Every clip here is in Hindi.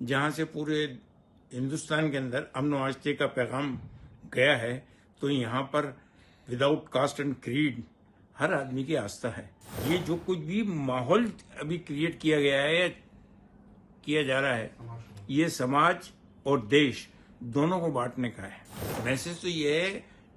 जहाँ से पूरे हिंदुस्तान के अंदर अमन और आस्थे का पैगाम गया है, तो यहाँ पर विदाउट कास्ट एंड क्रीड हर आदमी की आस्था है। ये जो कुछ भी माहौल अभी क्रिएट किया गया है या किया जा रहा है, ये समाज और देश दोनों को बांटने का है। मैसेज तो ये है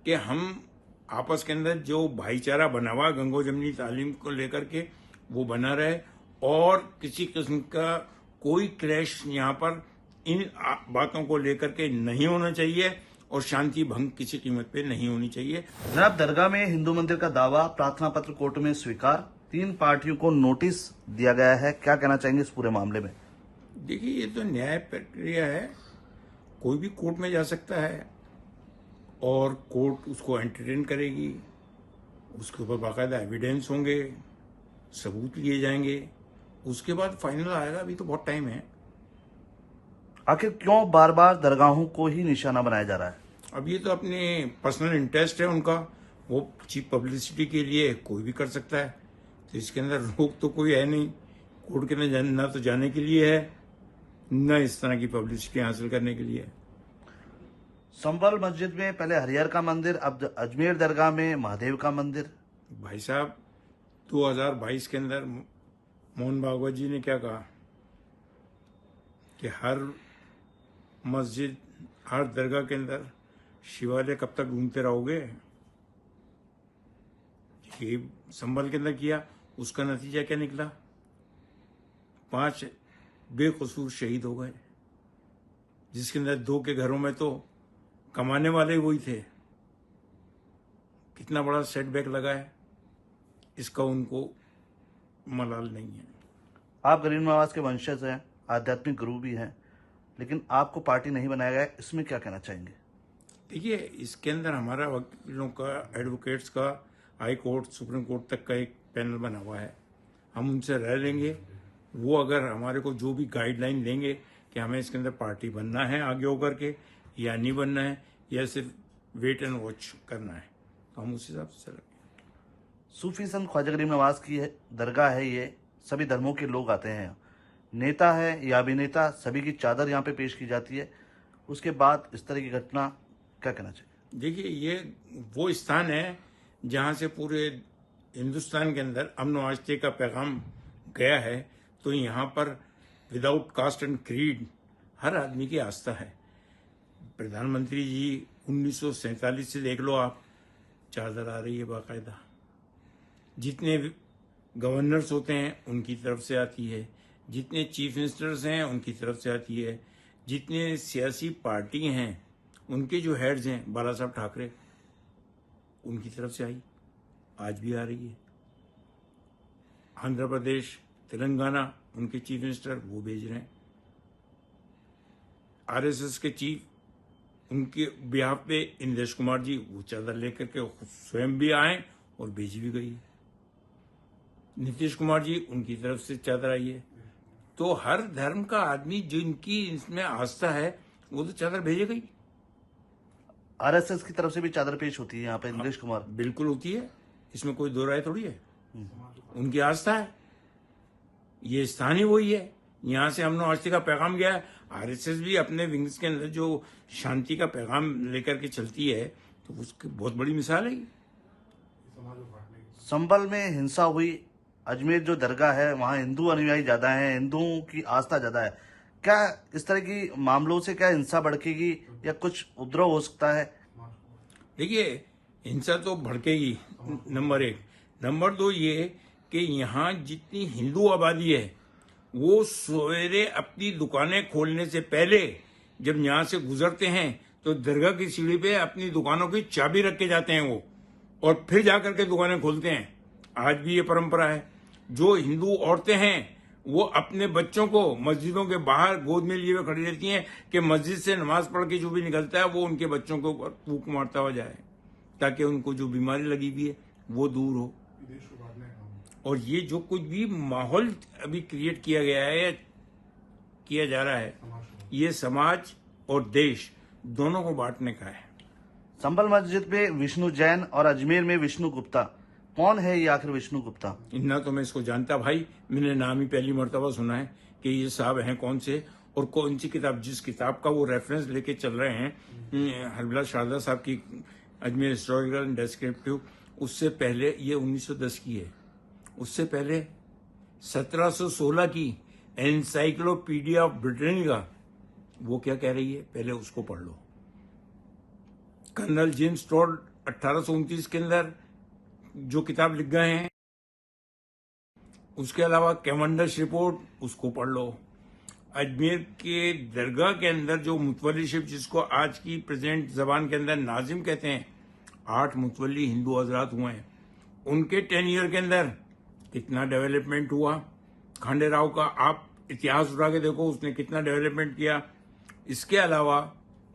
कि हम आपस के अंदर जो भाईचारा बना हुआ गंगो जमनी तालीम को लेकर के वो बना रहे, और किसी किस्म का कोई क्लैश यहाँ पर इन बातों को लेकर के नहीं होना चाहिए, और शांति भंग किसी कीमत पे नहीं होनी चाहिए। जनाब, दरगाह में हिंदू मंदिर का दावा प्रार्थना पत्र कोर्ट में स्वीकार, 3 पार्टियों को नोटिस दिया गया है, क्या कहना चाहेंगे इस पूरे मामले में? देखिए, ये तो न्याय प्रक्रिया है, कोई भी कोर्ट में जा सकता है और कोर्ट उसको एंटरटेन करेगी, उसके ऊपर बाकायदा एविडेंस होंगे, सबूत लिए जाएंगे, उसके बाद फाइनल आएगा। अभी तो बहुत टाइम है। आखिर क्यों बार बार दरगाहों को ही निशाना बनाया जा रहा है? अब ये तो अपने पर्सनल इंटरेस्ट है उनका, वो चीप पब्लिसिटी के लिए कोई भी कर सकता है, तो इसके अंदर रोक तो कोई है नहीं। कोर्ट के अंदर ना तो जाने के लिए है, न इस तरह की पब्लिसिटी हासिल करने के लिए। संभल मस्जिद में पहले हरिहर का मंदिर, अब अजमेर दरगाह में महादेव का मंदिर। भाई साहब, 2022 के अंदर मोहन भागवत जी ने क्या कहा कि हर मस्जिद, हर दरगाह के अंदर शिवालय कब तक ढूंढते रहोगे। ये संभल के अंदर किया, उसका नतीजा क्या निकला? 5 बेकसूर शहीद हो गए, जिसके अंदर 2 के घरों में तो कमाने वाले वही थे। कितना बड़ा सेटबैक लगा है, इसका उनको मलाल नहीं है। आप गरीब नवाज के वंशज हैं, आध्यात्मिक गुरु भी हैं, लेकिन आपको पार्टी नहीं बनाया गया, इसमें क्या कहना चाहेंगे? देखिए, इसके अंदर हमारा वकीलों का, एडवोकेट्स का, हाई कोर्ट, सुप्रीम कोर्ट तक का एक पैनल बना हुआ है। हम उनसे रह लेंगे, वो अगर हमारे को जो भी गाइडलाइन देंगे कि हमें इसके अंदर पार्टी बनना है आगे होकर के या नहीं बनना है, या सिर्फ वेट एंड वॉच करना है, तो हम उस हिसाब से चलेंगे। सूफी संत ख्वाजा गरीब नवाज की दरगाह है ये, सभी धर्मों के लोग आते हैं, नेता है या अभिनेता, सभी की चादर यहाँ पे पेश की जाती है, उसके बाद इस तरह की घटना, क्या कहना चाहिए? देखिए, ये वो स्थान है जहाँ से पूरे हिंदुस्तान के अंदर अमन और आस्थे का पैगाम गया है, तो यहाँ पर विदाउट कास्ट एंड क्रीड हर आदमी की आस्था है। प्रधानमंत्री जी 1947 से देख लो आप, चादर आ रही है बाकायदा। जितने गवर्नर्स होते हैं उनकी तरफ से आती है, जितने चीफ मिनिस्टर्स हैं उनकी तरफ से आती है, जितने सियासी पार्टी हैं उनके जो हेड्स हैं, बाला साहब ठाकरे, उनकी तरफ से आई, आज भी आ रही है। आंध्र प्रदेश, तेलंगाना, उनके चीफ मिनिस्टर वो भेज रहे हैं। आरएसएस के चीफ, उनके बिहाफ पे इंद्रेश कुमार जी वो चादर लेकर के स्वयं भी आए और भेजी भी गई। नीतीश कुमार जी, उनकी तरफ से चादर आई है। तो हर धर्म का आदमी जिनकी इसमें आस्था है वो तो चादर भेजेगा ही। आरएसएस की तरफ से भी चादर पेश होती है यहाँ पे, इंद्रेश कुमार। बिल्कुल होती है, इसमें कोई दो राय थोड़ी है। उनकी आस्था है, ये स्थान ही वही है, यहाँ से हमने आस्था का पैगाम गया है। आरएसएस भी अपने विंग्स के अंदर जो शांति का पैगाम लेकर के चलती है, तो उसकी बहुत बड़ी मिसाल है। संभल में हिंसा हुई, अजमेर जो दरगाह है वहाँ हिंदू अनुयायी ज्यादा हैं, हिंदुओं की आस्था ज्यादा है, क्या इस तरह की मामलों से क्या हिंसा भड़केगी या कुछ उपद्रव हो सकता है? देखिए, हिंसा तो भड़केगी, नंबर 1। नंबर 2 ये कि यहाँ जितनी हिंदू आबादी है वो सवेरे अपनी दुकानें खोलने से पहले जब यहाँ से गुजरते हैं तो दरगाह की सीढ़ी पे अपनी दुकानों की चाबी रख के जाते हैं वो, और फिर जाकर के दुकानें खोलते हैं। आज भी ये परंपरा है। जो हिंदू औरतें हैं वो अपने बच्चों को मस्जिदों के बाहर गोद में लिए हुए खड़ी रहती हैं कि मस्जिद से नमाज पढ़ के जो भी निकलता है वो उनके बच्चों के ऊपर फूंक मारता हुआ जाए, ताकि उनको जो बीमारी लगी हुई है वो दूर हो। और ये जो कुछ भी माहौल अभी क्रिएट किया गया है या किया जा रहा है, ये समाज और देश दोनों को बांटने का है। संभल मस्जिद में विष्णु जैन और अजमेर में विष्णु गुप्ता, कौन है ये आखिर विष्णु गुप्ता? इतना तो मैं इसको जानता भाई, मैंने नाम ही पहली मर्तबा सुना है कि ये साहब हैं कौन से, और कौन सी किताब, जिस किताब का वो रेफरेंस लेके चल रहे हैं हरबिला शारदा साहब की अजमेर हिस्टोरिकल एंड डिस्क्रिप्टिव, उससे पहले ये 1910 की है। उससे पहले 1716 की एनसाइक्लोपीडिया ऑफ ब्रिटेनिका, वो क्या कह रही है, पहले उसको पढ़ लो। कर्नल जेम्स टॉड 1829 के अंदर जो किताब लिख गए हैं, उसके अलावा कैवेंडिश रिपोर्ट, उसको पढ़ लो। अजमेर के दरगाह के अंदर जो मुतवल्ली शिप, जिसको आज की प्रेजेंट जबान के अंदर नाजिम कहते हैं, 8 मुतवल्ली हिंदू हजरात हुए हैं। उनके 10 ईयर के अंदर कितना डेवलपमेंट हुआ। खांडे राव का आप इतिहास उठा के देखो, उसने कितना डेवलपमेंट किया। इसके अलावा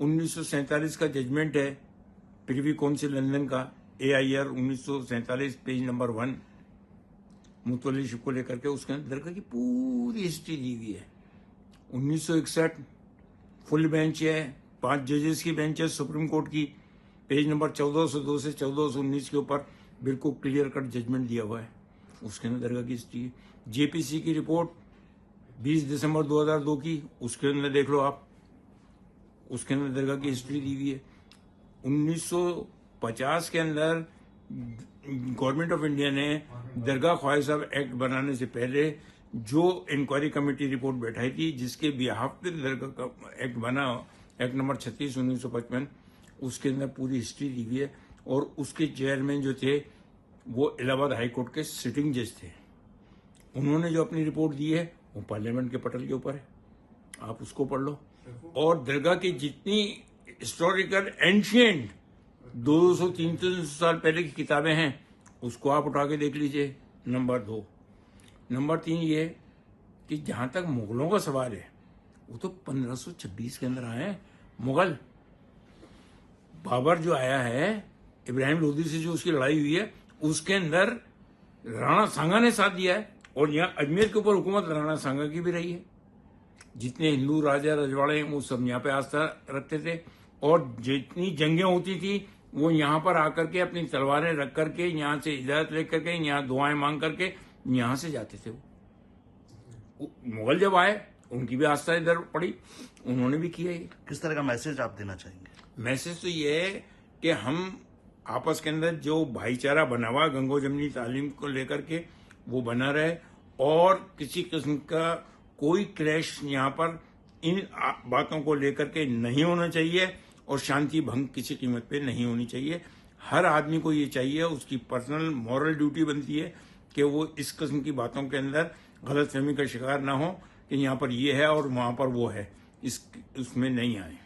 1947 का जजमेंट है प्रिवी काउंसिल लंदन का, AIR 1947 पेज नंबर 1, मुतवल्ली शिप को लेकर के, उसके अंदर दरगाह की पूरी हिस्ट्री दी हुई है। 1961 फुल बेंच है, 5 जजेस की बेंच है सुप्रीम कोर्ट की, पेज नंबर 1402 से 1419 के ऊपर बिल्कुल क्लियर कट जजमेंट दिया हुआ है। उसके अंदर दरगाह की हिस्ट्री है। JPC की रिपोर्ट 20 दिसंबर 2002 की, उसके अंदर देख लो आप, उसके अंदर दरगाह की हिस्ट्री दी हुई है। 1950 के अंदर गवर्नमेंट ऑफ इंडिया ने दरगाह ख्वाजा साहब एक्ट बनाने से पहले जो इंक्वायरी कमेटी रिपोर्ट बैठाई थी, जिसके बिहाफ पे दरगाह का एक्ट बना, एक्ट नंबर 36 1955, उसके अंदर पूरी हिस्ट्री दी हुई है। और उसके चेयरमैन जो थे वो इलाहाबाद हाई कोर्ट के सिटिंग जज थे। उन्होंने जो अपनी रिपोर्ट दी है वो पार्लियामेंट के पटल के ऊपर है, आप उसको पढ़ लो। और दरगाह की जितनी हिस्टोरिकल एंशियंट 200-300 साल पहले की किताबें हैं, उसको आप उठा के देख लीजिए। नंबर 2। नंबर 3 ये कि जहां तक मुगलों का सवाल है, वो तो 1526 के अंदर आए हैं मुगल। बाबर जो आया है, इब्राहिम लोदी से जो उसकी लड़ाई हुई है, उसके अंदर राणा सांगा ने साथ दिया है। और यहाँ अजमेर के ऊपर हुकूमत राणा सांगा की भी रही है। जितने हिंदू राजा रजवाड़े हैं वो सब यहाँ पे आस्था रखते थे। और जितनी जंगें होती थी वो यहाँ पर आकर के अपनी तलवारें रख करके, यहाँ से इजाजत लेकर के, यहाँ दुआएं मांग करके यहाँ से जाते थे। वो मुगल जब आए, उनकी भी आस्था इधर पड़ी, उन्होंने भी किया ये। किस तरह का मैसेज आप देना चाहेंगे? मैसेज तो ये है कि हम आपस के अंदर जो भाईचारा बना हुआ गंगो जमनी तालीम को लेकर के, वो बना रहे। और किसी किस्म का कोई क्लैश यहाँ पर इन बातों को लेकर के नहीं होना चाहिए। और शांति भंग किसी कीमत पे नहीं होनी चाहिए। हर आदमी को ये चाहिए, उसकी पर्सनल मॉरल ड्यूटी बनती है कि वो इस किस्म की बातों के अंदर गलतफहमी का शिकार ना हो कि यहाँ पर ये है और वहाँ पर वो है, उसमें नहीं आए।